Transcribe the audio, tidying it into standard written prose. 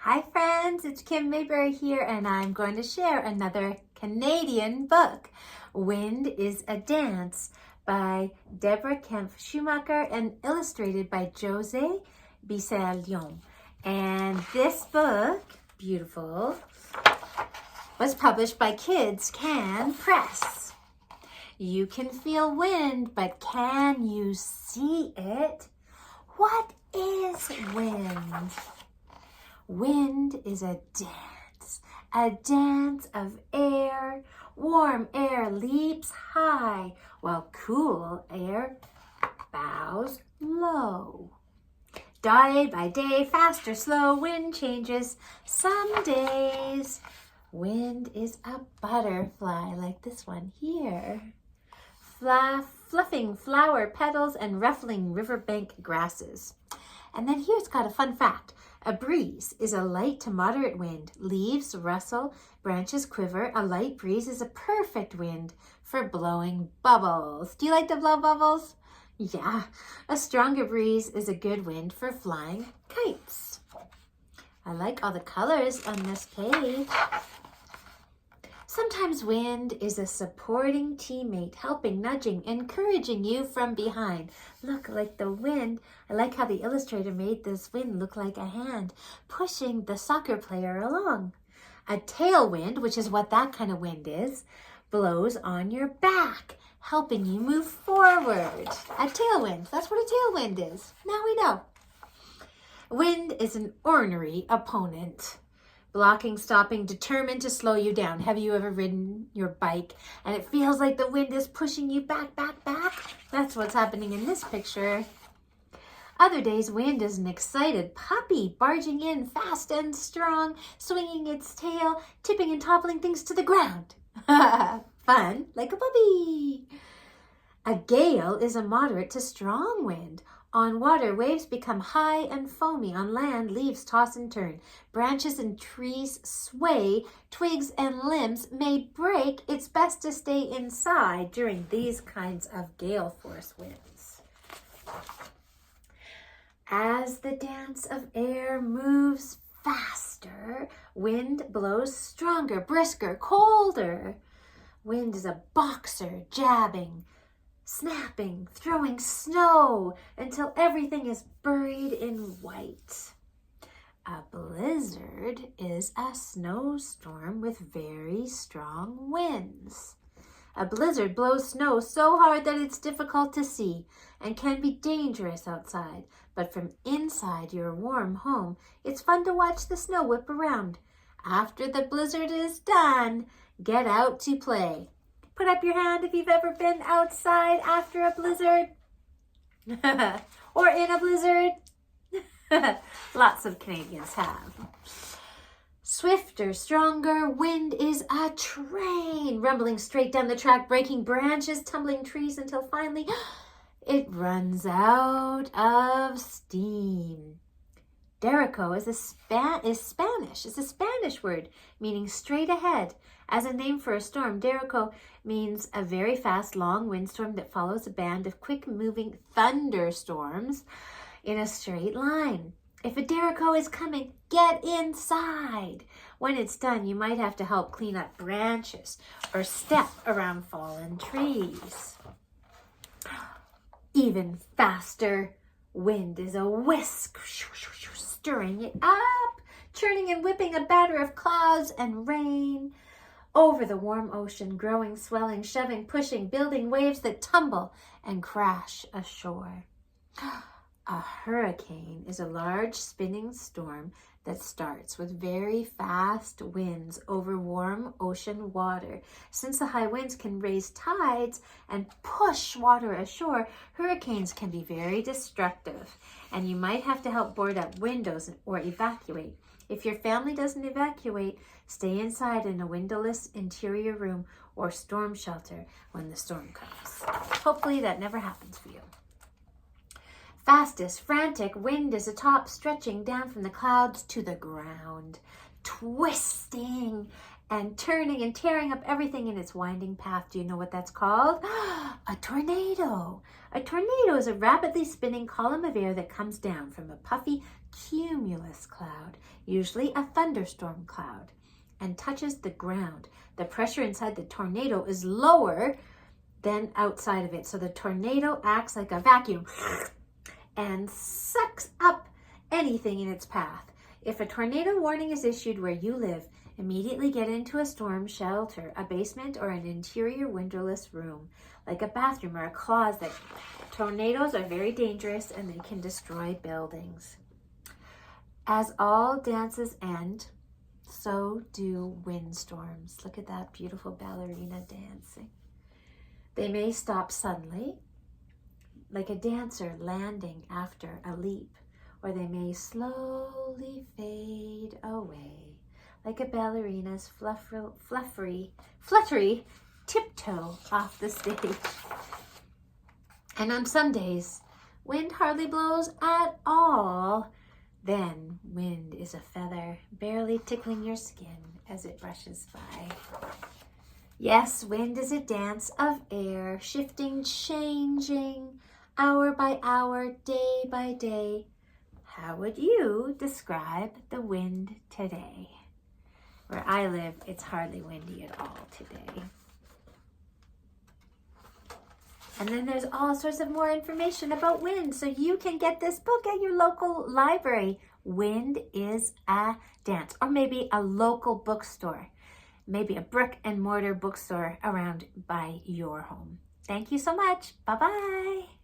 Hi friends, it's Kim Mayberry here and I'm going to share another Canadian book, Wind is a Dance by Debra Kempf Shumaker and illustrated by Josee Bisaillon. And this book, beautiful, was published by Kids Can Press. You can feel wind, but can you see it? What is wind? Wind is a dance of air. Warm air leaps high, while cool air bows low. Day by day, fast or slow, wind changes. Some days, wind is a butterfly, like this one here. Fluffing flower petals and ruffling riverbank grasses. And then here's got a fun fact. A breeze is a light to moderate wind. Leaves rustle, branches quiver. A light breeze is a perfect wind for blowing bubbles. Do you like to blow bubbles? Yeah. A stronger breeze is a good wind for flying kites. I like all the colors on this page. Sometimes wind is a supporting teammate, helping, nudging, encouraging you from behind. Look, like the wind. I like how the illustrator made this wind look like a hand, pushing the soccer player along. A tailwind, which is what that kind of wind is, blows on your back, helping you move forward. A tailwind, that's what a tailwind is. Now we know. Wind is an ornery opponent. Blocking, stopping, determined to slow you down. Have you ever ridden your bike and it feels like the wind is pushing you back? That's what's happening in this picture. Other days, wind is an excited puppy barging in fast and strong, swinging its tail, tipping and toppling things to the ground. Fun, like a puppy. A gale is a moderate to strong wind. On water, waves become high and foamy. On land, leaves toss and turn. Branches and trees sway. Twigs and limbs may break. It's best to stay inside during these kinds of gale force winds. As the dance of air moves faster, wind blows stronger, brisker, colder. Wind is a boxer, jabbing, snapping, throwing snow until everything is buried in white. A blizzard is a snowstorm with very strong winds. A blizzard blows snow so hard that it's difficult to see and can be dangerous outside. But from inside your warm home, it's fun to watch the snow whip around. After the blizzard is done, get out to play. Put up your hand if you've ever been outside after a blizzard or in a blizzard. Lots of Canadians have. Swifter, stronger wind is a train, rumbling straight down the track, breaking branches, tumbling trees until finally it runs out of steam. Derico is Spanish. It's a Spanish word meaning straight ahead. As a name for a storm, Derico means a very fast, long windstorm that follows a band of quick-moving thunderstorms in a straight line. If a Derico is coming, get inside. When it's done, you might have to help clean up branches or step around fallen trees. Even faster wind is a whisk, stirring it up, churning and whipping a batter of clouds and rain over the warm ocean, growing, swelling, shoving, pushing, building waves that tumble and crash ashore. A hurricane is a large spinning storm that starts with very fast winds over warm ocean water. Since the high winds can raise tides and push water ashore, hurricanes can be very destructive, and you might have to help board up windows or evacuate. If your family doesn't evacuate, stay inside in a windowless interior room or storm shelter when the storm comes. Hopefully that never happens for you. Fastest, frantic wind is a top stretching down from the clouds to the ground, twisting and turning and tearing up everything in its winding path. Do you know what that's called? A tornado. A tornado is a rapidly spinning column of air that comes down from a puffy cumulus cloud, usually a thunderstorm cloud, and touches the ground. The pressure inside the tornado is lower than outside of it, so the tornado acts like a vacuum and sucks up anything in its path. If a tornado warning is issued where you live, immediately get into a storm shelter, a basement or an interior windowless room, like a bathroom or a closet. Tornadoes are very dangerous and they can destroy buildings. As all dances end, so do windstorms. Look at that beautiful ballerina dancing. They may stop suddenly, like a dancer landing after a leap, or they may slowly fade away, like a ballerina's fluttery tiptoe off the stage. And on some days, wind hardly blows at all. Then wind is a feather, barely tickling your skin as it brushes by. Yes, wind is a dance of air, shifting, changing, hour by hour, day by day. How would you describe the wind today? Where I live, it's hardly windy at all today. And then there's all sorts of more information about wind, so you can get this book at your local library. Wind is a Dance, or maybe a local bookstore, maybe a brick and mortar bookstore around by your home. Thank you so much. Bye-bye.